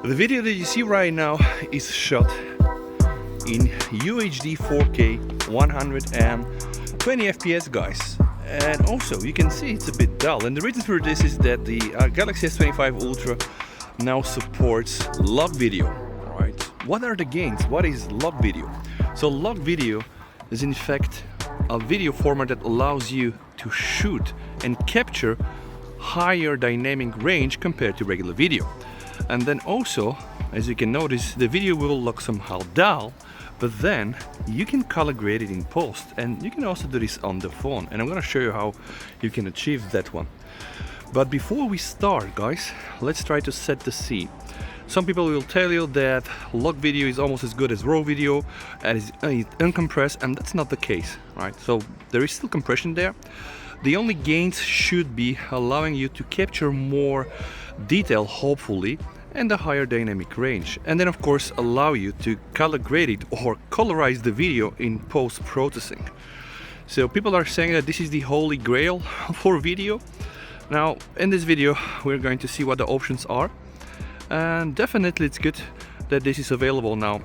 The video that you see right now is shot in UHD 4K 120 FPS, guys. And also you can see it's a bit dull, and the reason for this is that the Galaxy S25 Ultra now supports log video. Alright, what are the gains? What is log video? So log video is in fact a video format that allows you to shoot and capture higher dynamic range compared to regular video. And then also, as you can notice, the video will look somehow dull, but then you can color grade it in post, and you can also do this on the phone, and I'm gonna show you how you can achieve that one. But before we start, guys, let's try to set the scene. Some people will tell you that log video is almost as good as raw video and is uncompressed, and that's not the case, right? So there is still compression there. The only gains should be allowing you to capture more detail, hopefully, and a higher dynamic range, and then of course allow you to color grade it or colorize the video in post-processing. So people are saying that this is the holy grail for video. Now in this video we're going to see what the options are, and definitely it's good that this is available now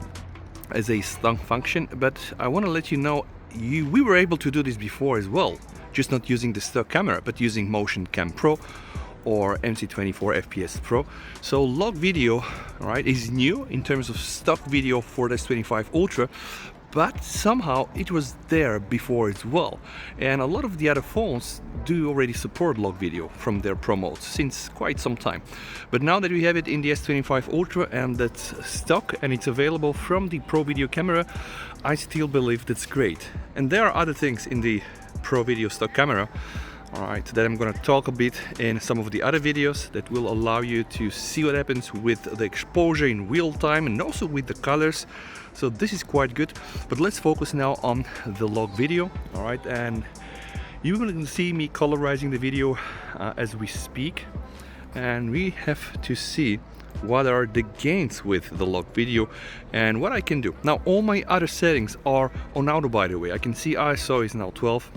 as a stock function, but I want to let you know we were able to do this before as well, just not using the stock camera but using Motion Cam Pro or MC24 FPS Pro. So log video, right, is new in terms of stock video for the S25 Ultra, but somehow it was there before as well, and a lot of the other phones do already support log video from their promotes since quite some time. But now that we have it in the S25 Ultra and that's stock and it's available from the Pro Video camera, I still believe that's great. And there are other things in the Pro Video stock camera, alright, that I'm gonna talk a bit in some of the other videos that will allow you to see what happens with the exposure in real time and also with the colors. So this is quite good, but let's focus now on the log video. Alright, and you're gonna see me colorizing the video as we speak, and we have to see what are the gains with the log video and what I can do. Now all my other settings are on auto, by the way. I can see ISO is now 12.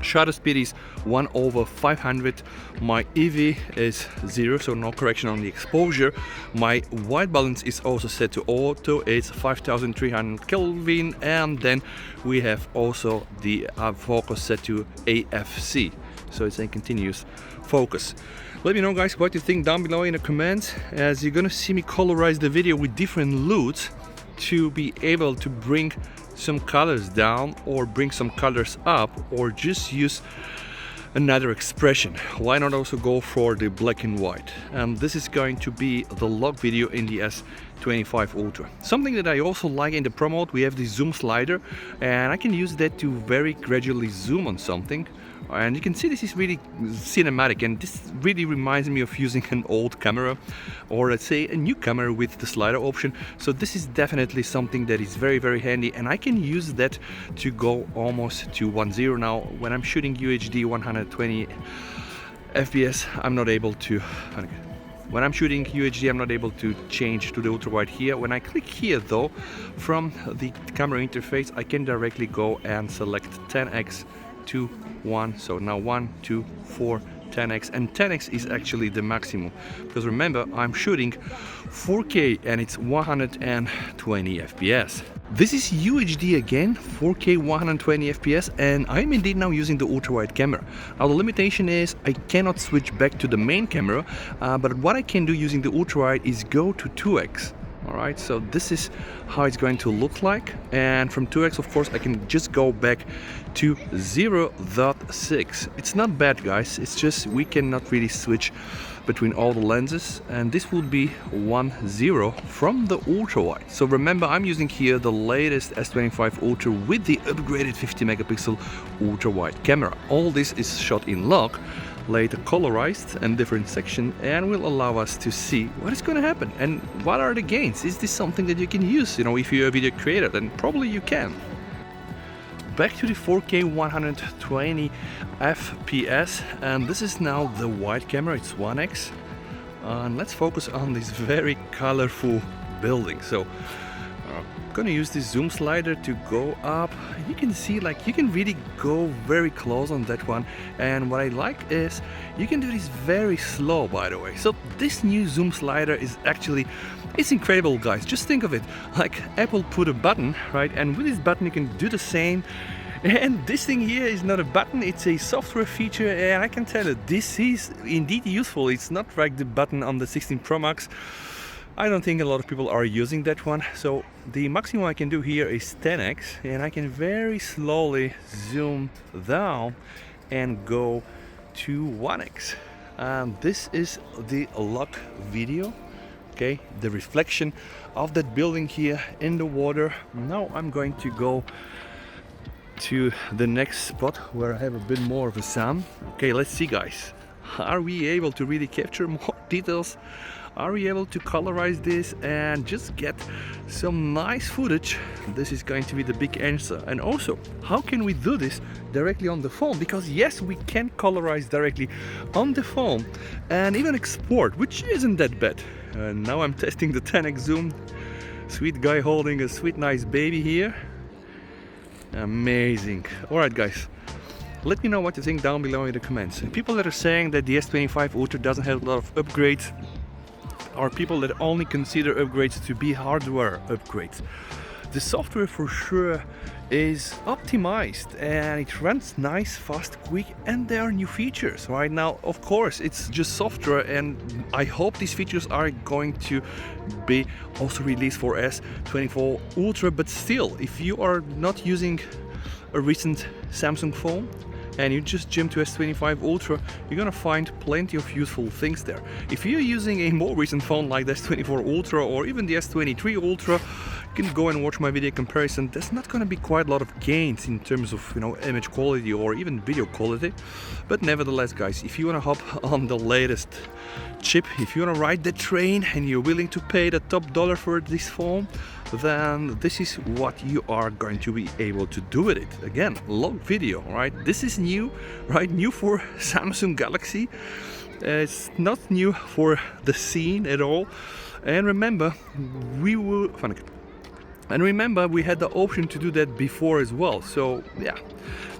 Shutter speed is 1/500. My EV is 0, so no correction on the exposure. My white balance is also set to auto, it's 5300 Kelvin, and then we have also the focus set to AFC, so it's a continuous focus. Let me know, guys, what you think down below in the comments, as you're gonna see me colorize the video with different loots to be able to bring some colors down or bring some colors up, or just use another expression. Why not also go for the black and white? And this is going to be the log video in the S25 Ultra. Something that I also like in the Pro mode, we have the zoom slider, and I can use that to very gradually zoom on something. And you can see this is really cinematic, and this really reminds me of using an old camera, or let's say a new camera with the slider option. So this is definitely something that is very handy, and I can use that to go almost to 1.0 now. When I'm shooting UHD 120 FPS, I'm not able to, when I'm shooting UHD, I'm not able to change to the ultra wide here. When I click here though, from the camera interface, I can directly go and select 10x to 1, so now 1, 2, 4, 10x, and 10x is actually the maximum, because remember I'm shooting 4K and it's 120 FPS. This is UHD again, 4K 120 FPS, and I'm indeed now using the ultra wide camera. Now the limitation is I cannot switch back to the main camera, but what I can do using the ultra wide is go to 2x. Alright, so this is how it's going to look like, and from 2x of course I can just go back to 0.6. It's not bad, guys, it's just we cannot really switch between all the lenses, and this will be 1.0 from the ultra wide. So remember, I'm using here the latest S25 Ultra with the upgraded 50 megapixel ultra wide camera. All this is shot in log, later colorized and different section, and will allow us to see what is going to happen and what are the gains. Is this something that you can use, you know, if you're a video creator? Then probably you can. Back to the 4K 120 FPS, and this is now the wide camera, it's 1x, and let's focus on this very colorful building. So I'm gonna use this zoom slider to go up. You can see, like, you can really go very close on that one. And what I like is you can do this very slow, by the way. So this new zoom slider is actually, it's incredible, guys. Just think of it, like Apple put a button, right? And with this button you can do the same. And this thing here is not a button, it's a software feature, and I can tell you this is indeed useful. It's not like the button on the 16 Pro Max. I don't think a lot of people are using that one. So the maximum I can do here is 10x, and I can very slowly zoom down and go to 1x. This is the log video, okay, the reflection of that building here in the water. Now I'm going to go to the next spot where I have a bit more of a sun. Okay, let's see, guys. Are we able to really capture more details? Are we able to colorize this and just get some nice footage? This is going to be the big answer. And also, how can we do this directly on the phone? Because yes, we can colorize directly on the phone and even export, which isn't that bad. Now I'm testing the 10x zoom. Sweet guy holding a sweet nice baby here. Amazing. Alright, guys, let me know what you think down below in the comments. People that are saying that the S25 Ultra doesn't have a lot of upgrades are people that only consider upgrades to be hardware upgrades. The software for sure is optimized and it runs nice, fast, quick, and there are new features. Right now, of course, it's just software, and I hope these features are going to be also released for S24 Ultra. But still, if you are not using a recent Samsung phone and you just jump to S25 Ultra, you're gonna find plenty of useful things there. If you're using a more recent phone like the S24 Ultra or even the S23 Ultra, you can go and watch my video comparison. There's not gonna be quite a lot of gains in terms of, you know, image quality or even video quality. But nevertheless, guys, if you wanna hop on the latest chip, if you wanna ride the train and you're willing to pay the top dollar for this phone, then this is what you are going to be able to do with it. Again, log video, right? This is new, right? New for Samsung Galaxy. It's not new for the scene at all. And remember, we had the option to do that before as well. So yeah,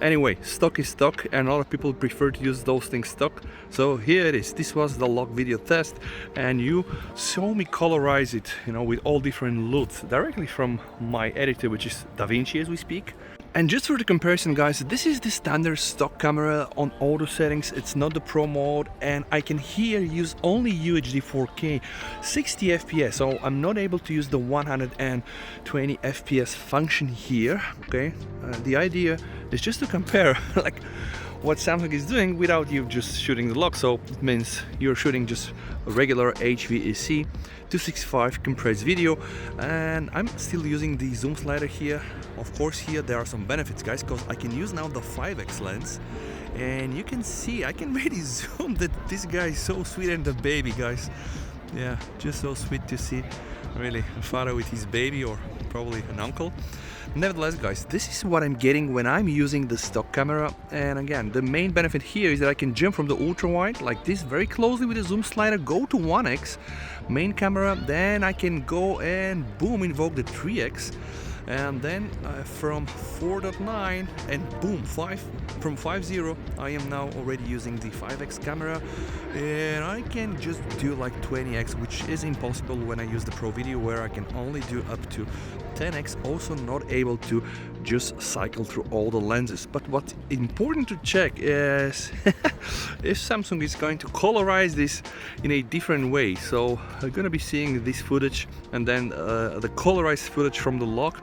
anyway, stock is stock, and a lot of people prefer to use those things stock. So here it is. This was the log video test, and you saw me colorize it, you know, with all different LUTs directly from my editor, which is DaVinci as we speak. And just for the comparison, guys, this is the standard stock camera on auto settings. It's not the pro mode, and I can here use only UHD 4K 60 FPS, so I'm not able to use the 120 FPS function here. Okay, the idea is just to compare like what Samsung is doing without you just shooting the log. So it means you're shooting just a regular HVAC 265 compressed video, and I'm still using the zoom slider here. Of course, here there are some benefits, guys, because I can use now the 5x lens, and you can see I can really zoom that this guy is so sweet, and the baby, guys, yeah, just so sweet to see really a father with his baby, or probably an uncle. Nevertheless, guys, this is what I'm getting when I'm using the stock camera. And again, the main benefit here is that I can jump from the ultra wide like this very closely with the zoom slider, go to 1x main camera, then I can go and boom, invoke the 3x, and then from 4.9 and boom, 5 from 5.0 I am now already using the 5x camera, and I can just do like 20x, which is impossible when I use the Pro Video, where I can only do up to 10x. Also not able to just cycle through all the lenses. But what's important to check is if Samsung is going to colorize this in a different way. So I'm gonna be seeing this footage and then the colorized footage from the log.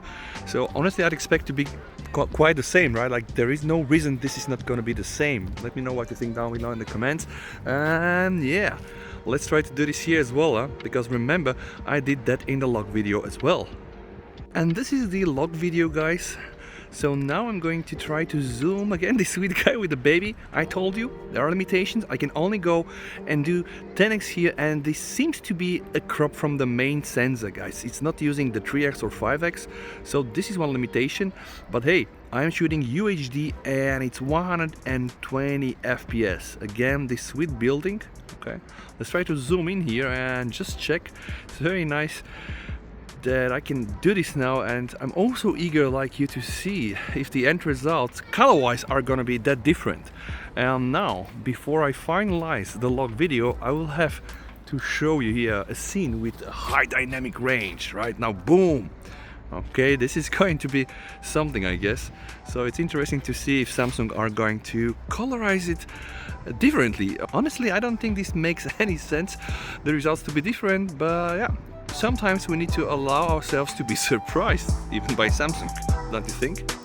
So honestly, I'd expect to be quite the same, right? Like, there is no reason this is not going to be the same. Let me know what you think down below in the comments. And yeah, let's try to do this here as well, huh? Because remember, I did that in the log video as well. And this is the log video, guys. So now I'm going to try to zoom again, this sweet guy with the baby. I told you there are limitations. I can only go and do 10x here, and this seems to be a crop from the main sensor, guys. It's not using the 3x or 5x, so this is one limitation. But hey, I'm shooting UHD and it's 120 FPS. Again, this sweet building. Okay, let's try to zoom in here and just check. It's very nice that I can do this now, and I'm also eager like you to see if the end results color-wise are gonna be that different. And now, before I finalize the log video, I will have to show you here a scene with a high dynamic range. Right now, boom! Okay, this is going to be something, I guess. So it's interesting to see if Samsung are going to colorize it differently. Honestly, I don't think this makes any sense, the results to be different, but yeah, sometimes we need to allow ourselves to be surprised, even by Samsung, don't you think?